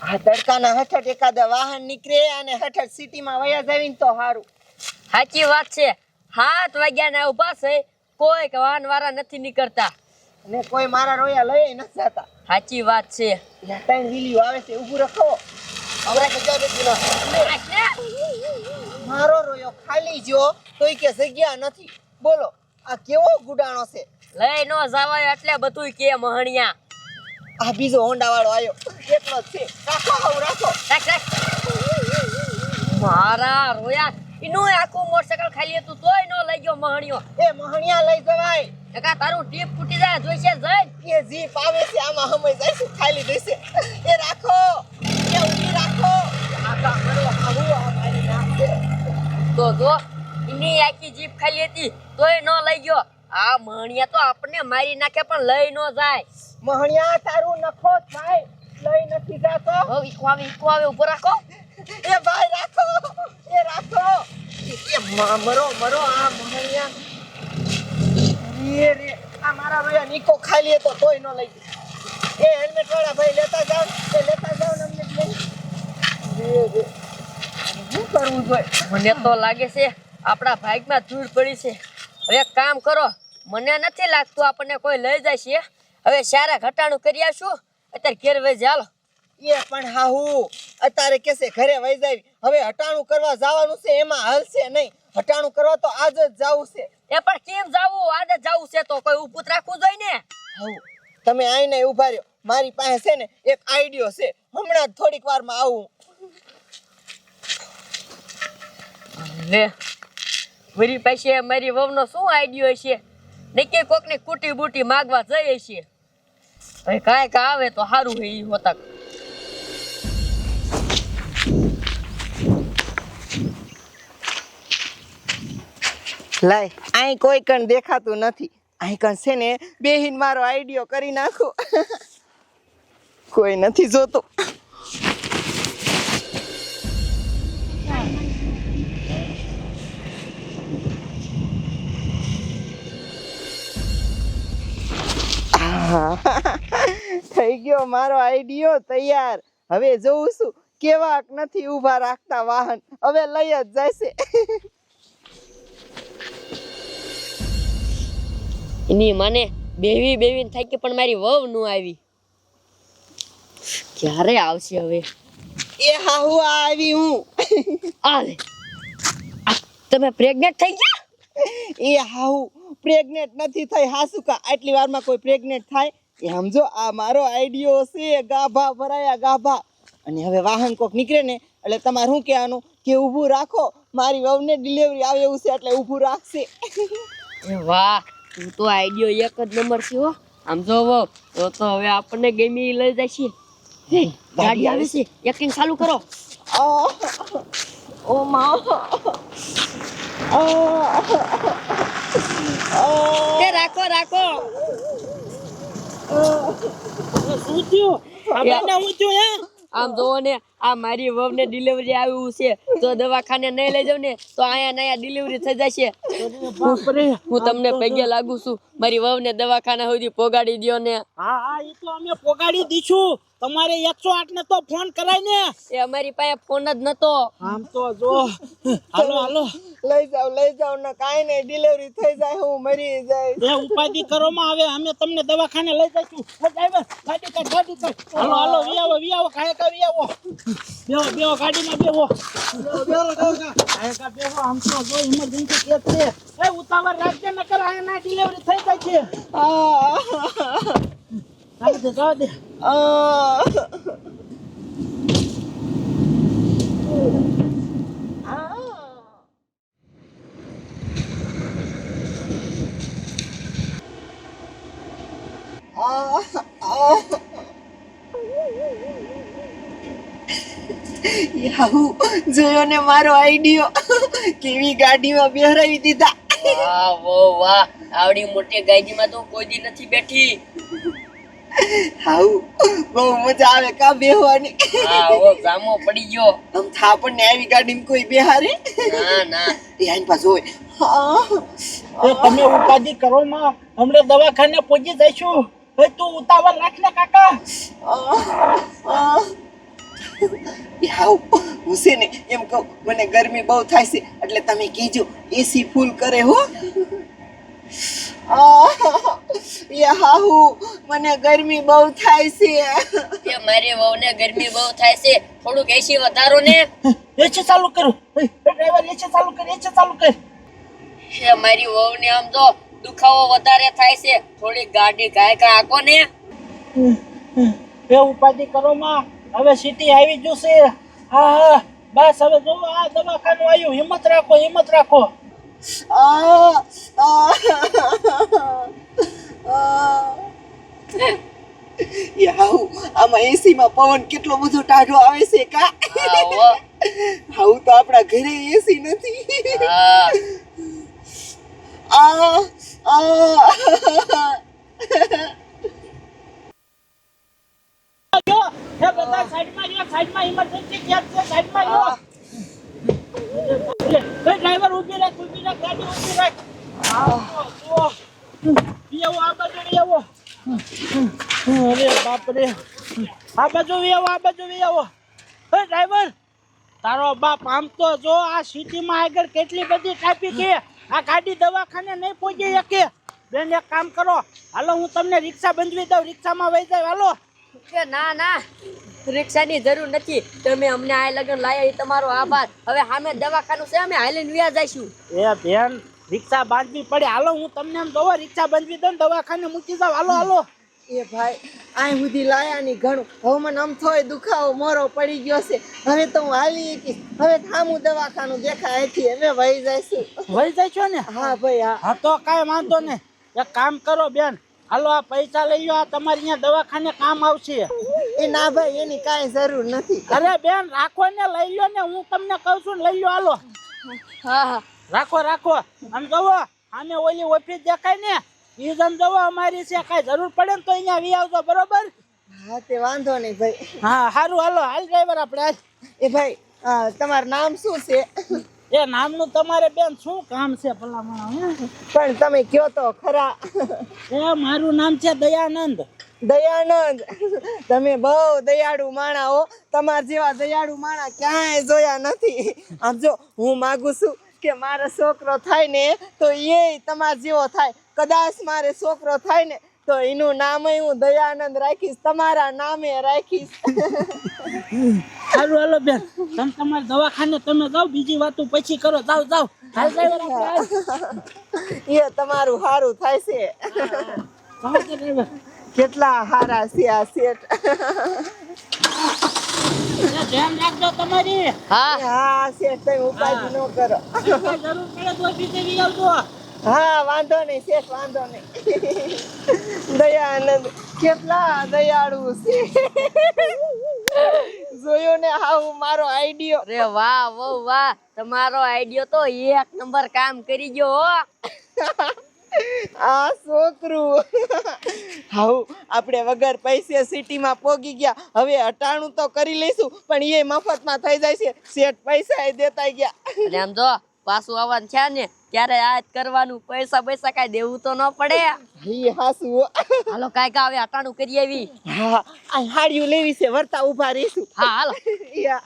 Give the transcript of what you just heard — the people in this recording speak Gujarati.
આ તડકાના હઠઠ એકાદા વાહન નીકળે અને હઠઠ સિટીમાં વયા જાવીને તો સારું. સાચી વાત છે. 7 વાગ્યાના ઊભા છે, કોઈ વાહન વાળા નથી નીકળતા અને કોઈ મારા રોયા લઈ નથી જતા. સાચી વાત છે. એટલે 3 વીલીઓ આવે છે, ઊભું રાખો. મારો રોયો ખાલી જો તોય કે જગ્યા નથી. બોલો આ કેવો ગુડાણો છે. લઈ નો જવાય એટલે બધું કે મહણિયા. આ બીજો હોન્ડા વાળો આવ્યો, એટલો જ છે. રાખો હાવ રાખો. રાખ. મારા રોયા એનું આખું મોટરસાઇકલ ખાલી હતું તોય નો લઈ ગયો મહણિયો. એ મહણિયા લઈ જવાય. કાકા તારું ટીપ ફૂટી જાય જોઈશે જઈ. એ જીપ આવે છે આમાં સમય જાય છે, ખાલી દેશે. એ રાખો, એ ઊભી રાખો. આખા કરો આવું આ મારી નાખે. તો જો એની આખી જીપ ખાલી હતી તોય નો લઈ ગયો. આ મહણિયા તો આપણને મારી નાખે પણ લઈ નો જાય. મહણિયા તારું નખો થાય, લઈ નથી જાતો. હવે ઈકો આવે ઉભો રાખો. એ ભાઈ રાખો, એ રાખો. એ મરો આ મહણિયા. રે આ મારા રોયા નીકો ખાલી હતો તોય ન લઈ ગયો. એ હેલ્મેટ વાળા ભાઈ લેતા જાવ ને અમને લઈ. શું કરવું જોઈએ? મને તો લાગે છે આપણા ભાગમાં ધૂળ પડી છે. હવે એક કામ કરો, મને નથી લાગતું આપણને કોઈ લઈ જાય છે. હવે સારા ઘટાણું કરી આવશું, અત્યારે ઘેર વઈ ચાલો. એ પણ હાહુ અત્યારે કેસે ઘરે વઈ જાવી. હવે હટાણું કરવા જવાનું છે, એમાં હાલશે નહીં. હટાણું કરવા તો આજ જ જાવું છે. એ પણ કેમ જાવું? આને જાવું છે તો કોઈ ઊભું રાખવું જોઈએ ને. હાઉ તમે આઈને ઊભા રહ્યો, મારી પાસે છે ને એક આઈડિયો છે. હમણાં જ થોડીક વારમાં આવું. લે મારી પાસે મારી વહુનો શું આઈડિયો છે? નક્કી કોકની કુટી બુટી માગવા જઈએ છીએ. હવે કાંઈક આવે તો સારું છે. ઈ હોતા લાય અહીં કોઈ કણ દેખાતું નથી. અહીં કણ છે ને બેહીન મારો આઈડિયો કરી નાખું. કોઈ નથી જોતું. થઈ ગયો મારો આઈડિયો તૈયાર. હવે જોઉં છું કેવાક નથી ઊભા રાખતા વાહન. હવે લઈ જ જશે. એની મને બેવીને થાકી પણ મારી વહુ નું આવી. ક્યારે આવશે હવે? એ હાહુ આવી હું. આલે તમે પ્રેગ્નેન્ટ થઈ ગયા? એ હાહુ પ્રેગ્નેન્ટ નથી થઈ. હાસુકા આટલી વારમાં કોઈ પ્રેગ્નેન્ટ થાય? એ સમજો આ મારો આઈડિયો છે. ગાભા ભરાયા ગાભા. અને હવે વાહન કોક નીકળે ને એટલે તમારે શું કહેવાનું કે ઊભું રાખો, મારી વહુને ડિલિવરી આવે એવું છે એટલે ઊભું રાખશે. વાહ, તું તો આઈડિયો એક જ નંબર છે હો. આમ જો વહુ તો હવે આપણને ગમી લઈ જશે. ગાડી આવે છે, એક્ટિંગ ચાલુ કરો. ઓ માં એ રાખો શું થયું? આપણને શું થયું હે? આમ જોવો ને આ મારી વહુ ને ડિલિવરી આવ્યું છે. જો દવાખાને નહીં લઈ જાવ ને તો અહીંયા ડિલિવરી થઈ જશે. હું તમને પગે લાગુ છું, મારી વહુ ને દવાખાના સુધી પોગાડી દ્યો ને. હા એ તો અમે પોગાડી દીશું. તમારે 108 ને તો ફોન કરાય ને. એ અમારી પાસે ફોન જ નતો. આમ તો જો હાલો લઈ જાવ ને કાઈ નહીં ડિલિવરી થઈ જાય હું મરી જાય. એ ઉપાધિ કરો માં આવે. અમે તમને દવાખાને લઈ જઈશું. ડ્રાઈવર ગાડી કાઢ. હાલો વી આવો કાય કા વી આવો. બેહો ગાડીમાં બેહો. બેહો આમ તો જો ઇમરજન્સી કેસ છે. એ ઉતાવળ રાખજે નકર આના ડિલિવરી થઈ જાય છે. જાવ દે. જોયો ને મારો આઈડિયો. કેવી ગાડીમાં બેહરાવી દીધા. વાહ, આવડી મોટી ગાડીમાં તો કોઈ દી નથી બેઠી. હાઉ બહુ મજા આવે કા બેહવાની. હા ઓ જામો પડી ગયો. આમ થા પણ ને આવી ગાડીમાં કોઈ બેહારે? ના એ આઈન પાછો હોય. એ તમે ઉપાધિ કરો માં. હમણે દવાખાને પહોંચી જઈશું. તું ઉતાવળ રાખ ને કાકા. એ હાઉ હું છે ને એમ કહું મને ગરમી બહુ થાય છે એટલે તમે કીજો એસી ફૂલ કરે હો એ હાહુ મને ગરમી બહુ થાય છે એ મારી વહુને ગરમી બહુ થાય છે થોડુંક એસી વધારો ને એસી ચાલુ કરો ડ્રાઈવર એસી ચાલુ કર એસી ચાલુ કર એ મારી વહુને આમ તો દુખાવો વધારે થાય છે થોડી ગાડી કાંઈ આકો ને એ ઉપાધિ કરો માં હવે સિટી આવી જશે હા હા બસ હવે જો આ દવાખાનું આવ્યું હિંમત રાખો હિંમત રાખો એ હાઉ આમાં એસી માં પવન કેટલો બધો ટાઢો આવે છે કા હાઉ તો આપણા ઘરે એસી નથી હે બધા સાઈડમાં ઇમરજન્સી કેસ છે સાઈડમાં જો એ ડ્રાઈવર ઊભી રાખ ગાડી ઊભી રાખ આવો આ બાજુ આવો અરે બાપ રે આ બાજુ આવો હે ડ્રાઈવર તારો બાપ આમ તો જો આ સિટીમાં આગળ કેટલી બધી ટ્રાફિક છે આ ગાડી દવાખાને નહીં પહોંચી શકે બેન એક કામ કરો હાલો હું તમને રિક્ષા બંધવી દઉં રિક્ષામાં વહી જાય હાલો કે ના રિક્ષાની જરૂર નથી તમે અમને આ લગન લાયા એ તમારો આભાર હવે સામે દવાખાનું છે અમે હાલીને વ્યા જઈશું એ બેન રિક્ષા બાંધવી પડે હાલો હું તમને એમ દઉં રિક્ષા બાંધવી દઉં દવાખાને મૂકી જાવ હાલો એ ભાઈ આ સુધી લાયા ની ઘણું હવે મને આમ થોય દુખાવો મોરો પડી ગયો છે હવે તો હું હાલી એકીશ હવે થામું દવાખાનું દેખાય અહીંથી અમે વહી જઈશું વહી જાય છો ને હા ભાઈ હા તો કાંઈ વાંધો ને એક કામ કરો બેન હાલો આ પૈસા લઈ લો આ તમારી અહીંયા દવાખાને કામ આવશે એ ના ભાઈ એની કાંઈ જરૂર નથી અરે બેન રાખો ને લઈ લો ને હું તમને કહું છું ને લઈ લો હાલો હા રાખો આમ જવો આમે ઓલી ઓફિસ દેખાય ને ઈ જમ જવો અમારી છે કાંઈ જરૂર પડે ને તો અહીંયા વી આવજો બરોબર હા તે વાંધો નહીં ભાઈ હા સારું હાલો હાલ ડ્રાઈવર આપણે હાલ એ ભાઈ તમારું નામ શું છે એ નામનું તમારે બેન શું કામ છે ભલામણ પણ તમે કયો તો ખરા એ મારું નામ છે દયાનંદ દયાનંદ તમે બહુ દયાળુ માણા હો તમારા જેવા દયાળુ માણા ક્યાંય જોયા નથી આમ જો હું માંગુ છું કે મારો છોકરો થાય ને તો એ તમારા જેવો થાય કદાચ મારે છોકરો થાય ને તો એનું નામ હું દયાનંદ રાખીશ તમારા નામે રાખીશ સારું હાલો બેન તમે તમારા દવાખાને તમે જાઓ બીજી વાતો પછી કરો જાઓ હાલ ડ્રાઈવર આપણે હાલ. એ તમારું સારું થાય છે જાઓ તો ડ્રાઈવર કેટલા સારા છે આ શેઠ ધ્યાન રાખજો તમારી હા હા શેઠ તમે ઉપાધિ ન કરો જરૂર પડે તો બીજે વી આવજો હા વાંધો નહીં શેઠ વાંધો નહીં દયાનંદ કેટલા દયાળુ છે જોયો ને હાવ મારો આઈડિયો અરે વાહ વાહ તમારો આઈડિયો તો એક નંબર કામ કરી ગયો હો આ છોકરું હાઉ આપણે વગર પૈસે સિટીમાં પોગી ગયા હવે હટાણું તો કરી લઈશું પણ એ મફતમાં થઈ જાય છે શેઠ પૈસા દેતા ગયા અને આમ જો પાછું આવવાનું છે ને ક્યારે યાદ કરવાનું પૈસા કાંઈ દેવું તો ન પડે હી હાસુ હાલો કાંઈક આવે અટાણું કરી આવી હા આ હાડિયું લેવી છે વર્તા ઊભા રહીશું હા હાલો યા